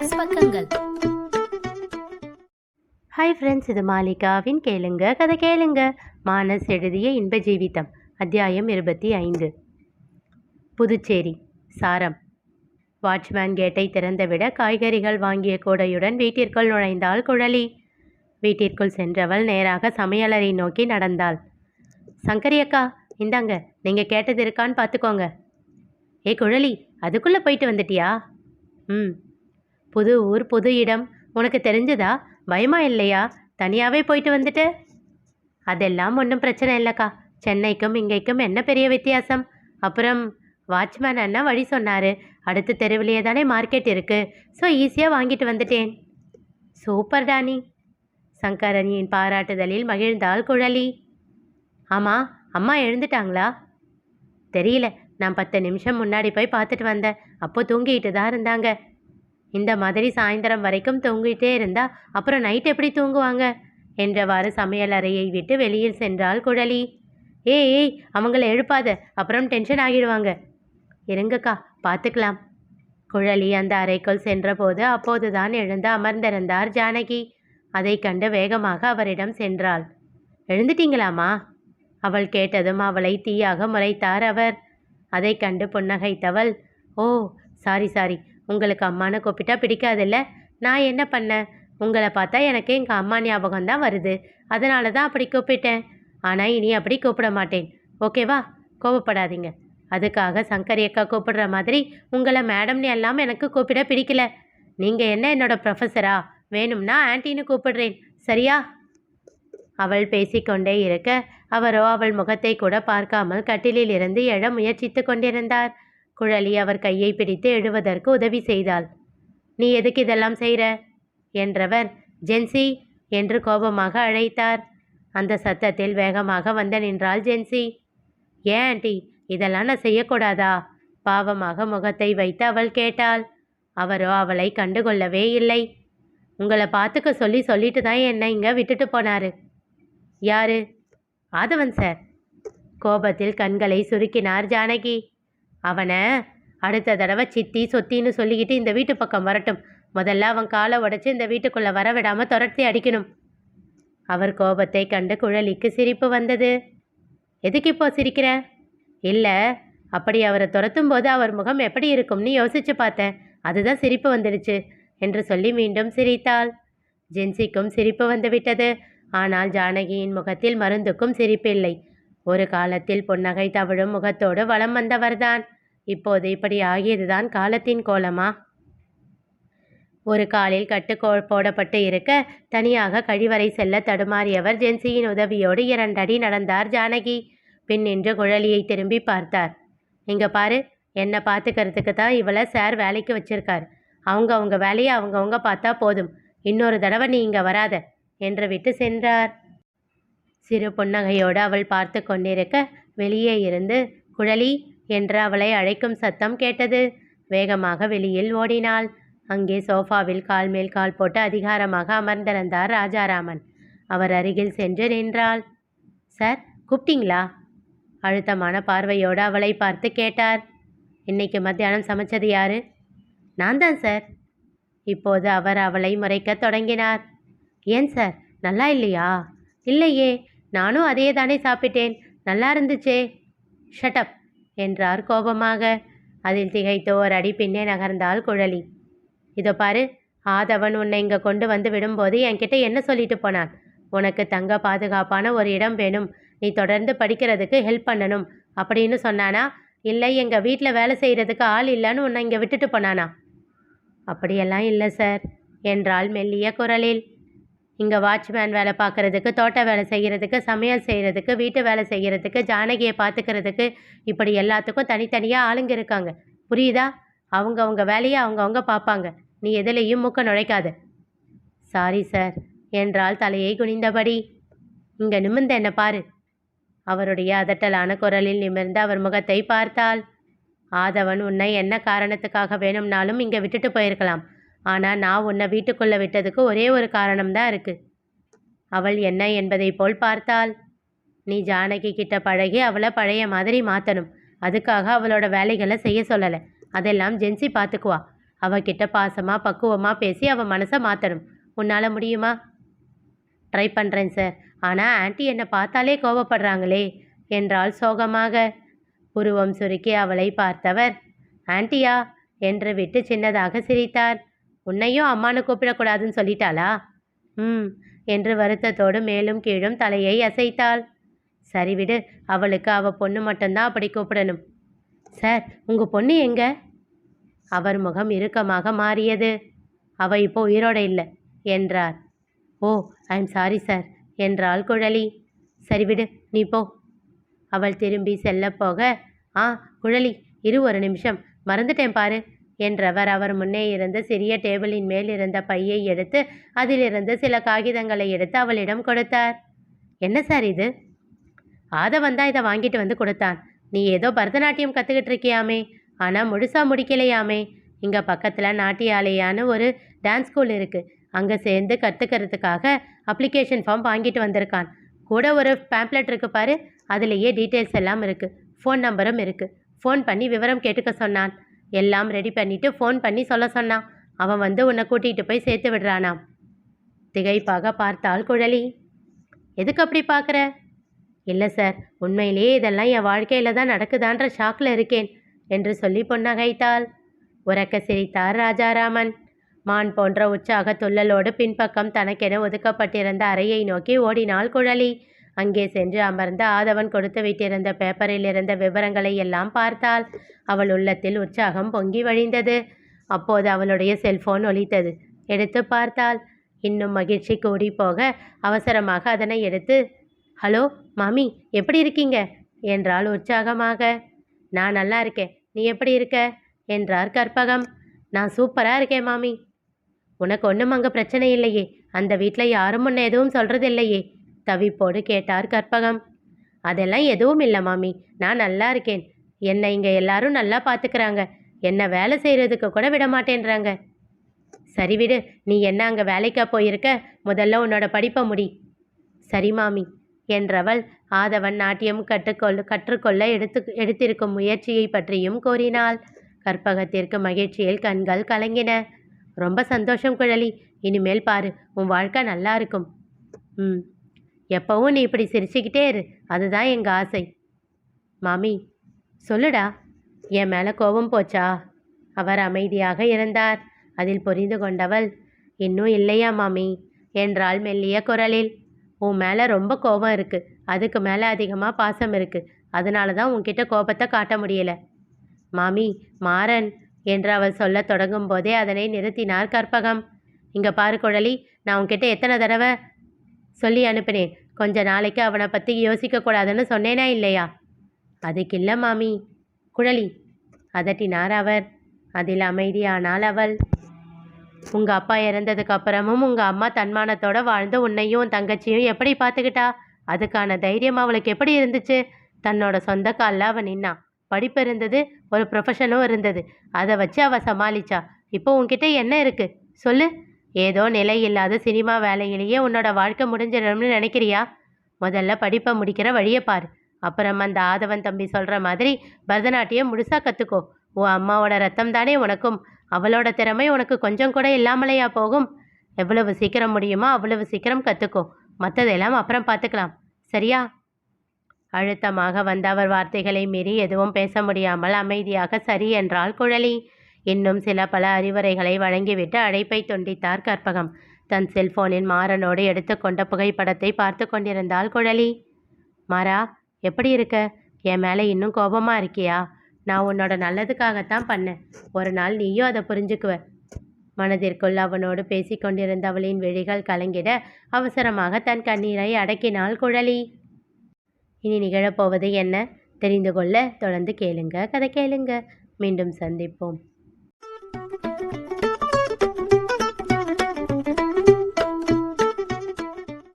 Plus பக்கங்கள். Hi friends, இது மாலிகாவின் கேளுங்க கதை கேளுங்க. மானஸ் எழுதிய இன்ப ஜீவிதம், அத்தியாயம் 25. புதுச்சேரி. சாரம். வாட்ச்மேன் கேட்டை திறந்துவிட காய்கறிகள் வாங்கிய கூடையுடன் வீட்டிற்குள் நுழைந்தாள் குழலி. வீட்டிற்குள் சென்றவள் நேராக சமையலறை நோக்கி நடந்தாள். சங்கரி அக்கா, இந்தாங்க, நீங்கள் கேட்டது இருக்கான்னு பார்த்துக்கோங்க. ஏ குழலி, அதுக்குள்ளே போயிட்டு வந்துட்டியா? புது ஊர், புது இடம், உனக்கு தெரிஞ்சதா? பயமா இல்லையா? தனியாகவே போயிட்டு வந்துட்டு? அதெல்லாம் ஒன்றும் பிரச்சனை இல்லைக்கா. சென்னைக்கும் இங்கேக்கும் என்ன பெரிய வித்தியாசம்? அப்புறம் வாட்ச்மேன் அண்ணா வழி சொன்னார். அடுத்த தெருவிலேயே தானே மார்க்கெட் இருக்குது. ஸோ ஈஸியாக வாங்கிட்டு வந்துட்டேன். சூப்பர் டானி. சங்கரனியின் பாராட்டுதலில் மகிழ்ந்தாள் குழலி. ஆமாம், அம்மா எழுந்துட்டாங்களா? தெரியல, நான் 10 நிமிஷம் முன்னாடி போய் பார்த்துட்டு வந்தேன். அப்போ தூங்கிட்டு தான் இருந்தாங்க. இந்த மாதிரி சாயந்தரம் வரைக்கும் தூங்கிட்டே இருந்தா அப்புறம் நைட் எப்படி தூங்குவாங்க என்றவாறு சமையல் அறையை விட்டு வெளியில் சென்றாள் குழலி. ஏய், அவங்கள எழுப்பாத, அப்புறம் டென்ஷன் ஆகிடுவாங்க. இருங்கக்கா, பார்த்துக்கலாம். குழலி அந்த அறைக்குள் சென்றபோது அப்போதுதான் எழுந்து அமர்ந்திருந்தார் ஜானகி. அதை கண்டு வேகமாக அவரிடம் சென்றாள். எழுந்துட்டீங்களாமா? அவள் கேட்டதும் அவளை தீயாக முறைத்தார் அவர். அதை கண்டு புன்னகைத்தவள், ஓ சாரி, உங்களுக்கு அம்மானு கூப்பிட்டா பிடிக்காதில்ல? நான் என்ன பண்ணேன்? உங்களை பார்த்தா எனக்கு எங்கள் அம்மா ஞாபகம்தான் வருது. அதனால தான் அப்படி கூப்பிட்டேன். ஆனால் இனி அப்படி கூப்பிட மாட்டேன், ஓகேவா? கோபப்படாதீங்க. அதுக்காக சங்கரி அக்கா கூப்பிடுற மாதிரி உங்களை மேடம்னு எல்லாம் எனக்கு கூப்பிட பிடிக்கல. நீங்கள் என்ன என்னோட ப்ரொஃபஸரா? வேணும்னா ஆன்ட்டின்னு கூப்பிடுறேன், சரியா? அவள் பேசிக்கொண்டே இருக்க அவரோ அவள் முகத்தை கூட பார்க்காமல் கட்டிலில் இருந்து எழ முயற்சித்து கொண்டிருந்தார். குழலி அவர் கையை பிடித்து எழுவதற்கு உதவி செய்தாள். நீ எதுக்கு இதெல்லாம் செய்கிற என்றவர் ஜென்சி என்று கோபமாக அழைத்தார். அந்த சத்தத்தில் வேகமாக வந்து நின்றாள் ஜென்சி. ஏன் ஆண்டி, இதெல்லாம் நான் செய்யக்கூடாதா? பாவமாக முகத்தை வைத்து அவள் கேட்டாள். அவரோ அவளை கண்டுகொள்ளவே இல்லை. உங்களை பார்த்துக்க சொல்லிட்டு தான் என்னை இங்கே விட்டுட்டு போனாரு. யாரு? ஆதவன் சார். கோபத்தில் கண்களை சுருக்கினார் ஜானகி. அவனை அடுத்த தடவை சித்தி சொத்தின்னு சொல்லிக்கிட்டு இந்த வீட்டு பக்கம் வரட்டும். முதல்ல அவன் காலை உடைச்சி இந்த வீட்டுக்குள்ளே வர விடாமல் துரத்தி அடிக்கணும். அவர் கோபத்தை கண்டு குழலிக்கு சிரிப்பு வந்தது. எதுக்கு இப்போ சிரிக்கிற? இல்லை, அப்படி அவரை துரத்தும் போது அவர் முகம் எப்படி இருக்கும்னு யோசிச்சு பார்த்தேன், அதுதான் சிரிப்பு வந்துடுச்சு என்று சொல்லி மீண்டும் சிரித்தாள். ஜென்சிக்கும் சிரிப்பு வந்துவிட்டது. ஆனால் ஜானகியின் முகத்தில் மருந்துக்கும் சிரிப்பு இல்லை. ஒரு காலத்தில் புன்னகை தவழும் முகத்தோடு வலம் வந்தவர்தான். இப்போது இப்படி ஆகியதுதான் காலத்தின் கோலமா? ஒரு காலில் கட்டு போடப்பட்டு இருக்க தனியாக கழிவறை செல்ல தடுமாறியவர் ஜென்சியின் உதவியோடு 2 அடி நடந்தார் ஜானகி. பின் நின்று குழலியை திரும்பி பார்த்தார். இங்கே பாரு, என்னை பார்த்துக்கிறதுக்கு தான் இவளை சார் வேலைக்கு வச்சிருக்கார். அவங்க வேலையை அவங்கவுங்க பார்த்தா போதும். இன்னொரு தடவை நீ இங்கே வராத என்று விட்டு சென்றார். சிறு புன்னகையோடு அவள் பார்த்து கொண்டிருக்க வெளியே இருந்து குழலி என்று அவளை அழைக்கும் சத்தம் கேட்டது. வேகமாக வெளியில் ஓடினாள். அங்கே சோஃபாவில் கால் மேல் கால் போட்டு அதிகாரமாக அமர்ந்திருந்தார் ராஜாராமன். அவர் அருகில் சென்று நின்றாள். சார், கூப்பிட்டீங்களா? அழுத்தமான பார்வையோடு அவளை பார்த்து கேட்டார். இன்னைக்கு மத்தியானம் சமைச்சது யாரு? நான் தான் சார். இப்போது அவர் அவளை முறைக்க தொடங்கினார். ஏன் சார், நல்லா இல்லையா? இல்லையே, நானும் அதே தானே சாப்பிட்டேன், நல்லா இருந்துச்சே. ஷட்டப் என்றார் கோபமாக. அதில் திகைத்து ஒரு அடி பின்னே நகர்ந்தாள் குழலி. இதோ பாரு, ஆதவன் உன்னை இங்கே கொண்டு வந்து விடும்போது என்கிட்ட என்ன சொல்லிட்டு போனான்? உனக்கு தங்க பாதுகாப்பான ஒரு இடம் வேணும், நீ தொடர்ந்து படிக்கிறதுக்கு ஹெல்ப் பண்ணணும் அப்படின்னு சொன்னானா? இல்லை எங்கள் வீட்டில் வேலை செய்கிறதுக்கு ஆள் இல்லைன்னு உன்னை இங்கே விட்டுட்டு போனானா? அப்படியெல்லாம் இல்லை சார் என்றாள் மெல்லிய குரலில். இங்கே வாட்ச்மேன் வேலை பார்க்குறதுக்கு, தோட்ட வேலை செய்கிறதுக்கு, சமையல் செய்கிறதுக்கு, வீட்டு வேலை செய்கிறதுக்கு, ஜானகியை பார்த்துக்கிறதுக்கு, இப்படி எல்லாத்துக்கும் தனித்தனியாக ஆளுங்க இருக்காங்க, புரியுதா? அவங்கவுங்க வேலையை அவங்கவுங்க பார்ப்பாங்க. நீ எதிலையும் மூக்க நுழைக்காத. சாரி சார் என்றால் தலையை குனிந்தபடி. இங்கே நிமிர்ந்த என்ன பாரு. அவருடைய அதட்டலான குரலில் நிமிர்ந்து அவர் முகத்தை பார்த்தாள். ஆதவன் உன்னை என்ன காரணத்துக்காக வேணும்னாலும் இங்கே விட்டுட்டு போயிருக்கலாம். ஆனால் நான் உன்னை வீட்டுக்குள்ளே விட்டதுக்கு ஒரே ஒரு காரணம்தான் இருக்குது. அவள் என்ன என்பதை போல் பார்த்தாள். நீ ஜானகி கிட்ட பழகி அவளை பழைய மாதிரி மாற்றணும். அதுக்காக அவளோட வேலைகளை செய்ய சொல்லலை. அதெல்லாம் ஜென்சி பார்த்துக்குவா. அவகிட்ட பாசமாக பக்குவமாக பேசி அவள் மனசை மாற்றணும். உன்னால் முடியுமா? ட்ரை பண்ணுறேன் சார். ஆனால் ஆன்ட்டி என்னை பார்த்தாலே கோவப்படுறாங்களே என்றாள் சோகமாக. புருவம் சுருக்கி அவளை பார்த்தவர், ஆன்ட்டியா என்று விட்டு சின்னதாக சிரித்தார். உன்னையும் அம்மானு கூப்பிடக்கூடாதுன்னு சொல்லிட்டாளா? என்று வருத்தத்தோடு மேலும் கீழும் தலையை அசைத்தாள். சரி விடு, அவளுக்கு அவள் பொண்ணு மட்டும்தான் அப்படி கூப்பிடணும். சார், உங்கள் பொண்ணு எங்க? அவர் முகம் இறுக்கமாக மாறியது. அவள் இப்போ உயிரோட இல்லை என்றார். ஓ, ஐம் சாரி சார் என்றாள் குழலி. சரி விடு, நீ போ. அவள் திரும்பி செல்ல போக, குழலி இரு, ஒரு நிமிஷம், மறந்துட்டேன் பாரு என்றவர் அவர் முன்னே இருந்த சிறிய டேபிளின் மேல் இருந்த பையை எடுத்து அதிலிருந்து சில காகிதங்களை எடுத்து அவளிடம் கொடுத்தார். என்ன சார் இது? ஆதவன் தான் இதை வாங்கிட்டு வந்து கொடுத்தான். நீ ஏதோ பரதநாட்டியம் கற்றுக்கிட்டு இருக்கியாமே, ஆனால் முழுசாக முடிக்கலையாமே. இங்கே பக்கத்தில் நாட்டியாலயான்னு ஒரு டான்ஸ் ஸ்கூல் இருக்குது. அங்கே சேர்ந்து கற்றுக்கிறதுக்காக அப்ளிகேஷன் ஃபார்ம் வாங்கிட்டு வந்திருக்கான். கூட ஒரு பேம்ப்ளெட் இருக்குது பாரு, அதுலேயே டீட்டெயில்ஸ் எல்லாம் இருக்குது. ஃபோன் நம்பரும் இருக்குது. ஃபோன் பண்ணி விவரம் கேட்டுக்க சொன்னான். எல்லாம் ரெடி பண்ணிவிட்டு ஃபோன் பண்ணி சொல்ல சொன்னான். அவன் வந்து உன்னை கூட்டிகிட்டு போய் சேர்த்து விடுறானாம். திகைப்பாக பார்த்தாள் குழலி. எதுக்கு அப்படி பார்க்குற? இல்லை சார், உண்மையிலேயே இதெல்லாம் என் வாழ்க்கையில் தான் நடக்குதான்ற ஷாக்கில் இருக்கேன் என்று சொல்லி புன்னகைத்தாள். உறக்க சிரித்தார் ராஜாராமன். மான் போன்ற உற்சாக துள்ளலோடு பின்பக்கம் தனக்கென ஒதுக்கப்பட்டிருந்த அறையை நோக்கி ஓடினாள் குழலி. அங்கே சென்று அமர்ந்து ஆதவன் கொடுத்து விட்டிருந்த பேப்பரில் இருந்த விவரங்களை எல்லாம் பார்த்தாள். அவள் உள்ளத்தில் உற்சாகம் பொங்கி வழிந்தது. அப்போது அவளுடைய செல்போன் ஒலித்தது. எடுத்து பார்த்தாள். இன்னும் மகிழ்ச்சி கூடி போக அவசரமாக அதனை எடுத்து, ஹலோ மாமி, எப்படி இருக்கீங்க என்றாள் உற்சாகமாக. நான் நல்லா இருக்கேன், நீ எப்படி இருக்க என்றார் கற்பகம். நான் சூப்பராக இருக்கேன் மாமி. உனக்கு ஒன்றும் அங்கே பிரச்சனை இல்லையே? அந்த வீட்டில் யாரும் முன்ன எதுவும் சொல்கிறதில்லையே தவிப்போடு கேட்டார் கற்பகம். அதெல்லாம் எதுவும் இல்லை மாமி, நான் நல்லா இருக்கேன். என்னை இங்கே எல்லாரும் நல்லா பார்த்துக்கிறாங்க. என்னை வேலை செய்கிறதுக்கு கூட விட மாட்டேன்றாங்க. சரி விடு, நீ என்ன அங்கே வேலைக்கா போயிருக்க? முதல்ல உன்னோட படிப்பை முடி. சரி மாமி என்றவள் ஆதவன் நாட்டியம் கற்றுக்கொள்ள எடுத்திருக்கும் முயற்சியை பற்றியும் கூறினாள். கற்பகத்திற்கு மகிழ்ச்சியில் கண்கள் கலங்கின. ரொம்ப சந்தோஷம் குழலி, இனிமேல் பாரு, உன் வாழ்க்கை நல்லா இருக்கும். எப்பவும் நீ இப்படி சிரிச்சுக்கிட்டே இரு, அதுதான் எங்கள் ஆசை. மாமி சொல்லுடா, என் மேலே கோபம் போச்சா? அவர் அமைதியாக இருந்தார். அதில் புரிந்து கொண்டவள், இன்னும் இல்லையா மாமி என்றாள் மெல்லிய குரலில். உன் மேலே ரொம்ப கோபம் இருக்குது, அதுக்கு மேலே அதிகமாக பாசம் இருக்குது. அதனால தான் உன்கிட்ட கோபத்தை காட்ட முடியல. மாமி, மாறன் என்று அவள் சொல்ல தொடங்கும் போதே அதனை நிறுத்தினார் கற்பகம். இங்கே பாரு குழலி, நான் உன்கிட்ட எத்தனை தடவை சொல்லி அனுப்பினேன், கொஞ்ச நாளைக்கு அவனை பற்றி யோசிக்கக்கூடாதுன்னு சொன்னேனா இல்லையா? அதுக்கு இல்லை மாமி. குழலி அதட்டினார் அவர். அதில் அமைதியானாள் அவள். உங்கள் அப்பா இறந்ததுக்கு அப்புறமும் உங்கள் அம்மா தன்மானத்தோடு வாழ்ந்து உன்னையும் உன் தங்கச்சியும் எப்படி பார்த்துக்கிட்டா? அதுக்கான தைரியம் அவளுக்கு எப்படி இருந்துச்சு? தன்னோட சொந்த காலில் அவன் நின்னா. படிப்பு இருந்தது, ஒரு ப்ரொஃபஷனும் இருந்தது. அதை வச்சு அவள் சமாளிச்சா. இப்போ உன்கிட்ட என்ன இருக்குது சொல்லு? ஏதோ நிலை இல்லாத சினிமா வேலையிலேயே உன்னோட வாழ்க்கை முடிஞ்சிடும்னு நினைக்கிறியா? முதல்ல படிப்பை முடிக்கிற வழியை பாரு. அப்புறம் அந்த ஆதவன் தம்பி சொல்கிற மாதிரி பரதநாட்டியம் முழுசாக கற்றுக்கோ. உன் அம்மாவோட ரத்தம் தானே உனக்கும். அவளோட திறமை உனக்கு கொஞ்சம் கூட இல்லாமலையா போகும்? எவ்வளவு சீக்கிரம் முடியுமோ அவ்வளவு சீக்கிரம் கற்றுக்கோ. மற்றதெல்லாம் அப்புறம் பார்த்துக்கலாம், சரியா? அழுத்தமாக வந்த அவர் வார்த்தைகளை மீறி எதுவும் பேச முடியாமல் அமைதியாக சரி என்றாள் குழலி. இன்னும் சில பல அறிவுரைகளை வழங்கிவிட்டு அழைப்பை துண்டித்தார் கற்பகம். தன் செல்போனின் மாறனோடு எடுத்துக்கொண்ட புகைப்படத்தை பார்த்து கொண்டிருந்தாள் குழலி. மாறா, எப்படி இருக்க? என் மேலே இன்னும் கோபமாக இருக்கியா? நான் உன்னோட நல்லதுக்காகத்தான் பண்ணேன். ஒரு நாள் நீயும் அதை புரிஞ்சுக்குவ. மனதிற்குள் அவனோடு பேசி கொண்டிருந்தவளின் விழிகள் கலங்கிட அவசரமாக தன் கண்ணீரை அடக்கினாள் குழலி. இனி நிகழப்போவது என்ன தெரிந்து கொள்ள தொடர்ந்து கேளுங்க, கதை கேளுங்க. மீண்டும் சந்திப்போம்.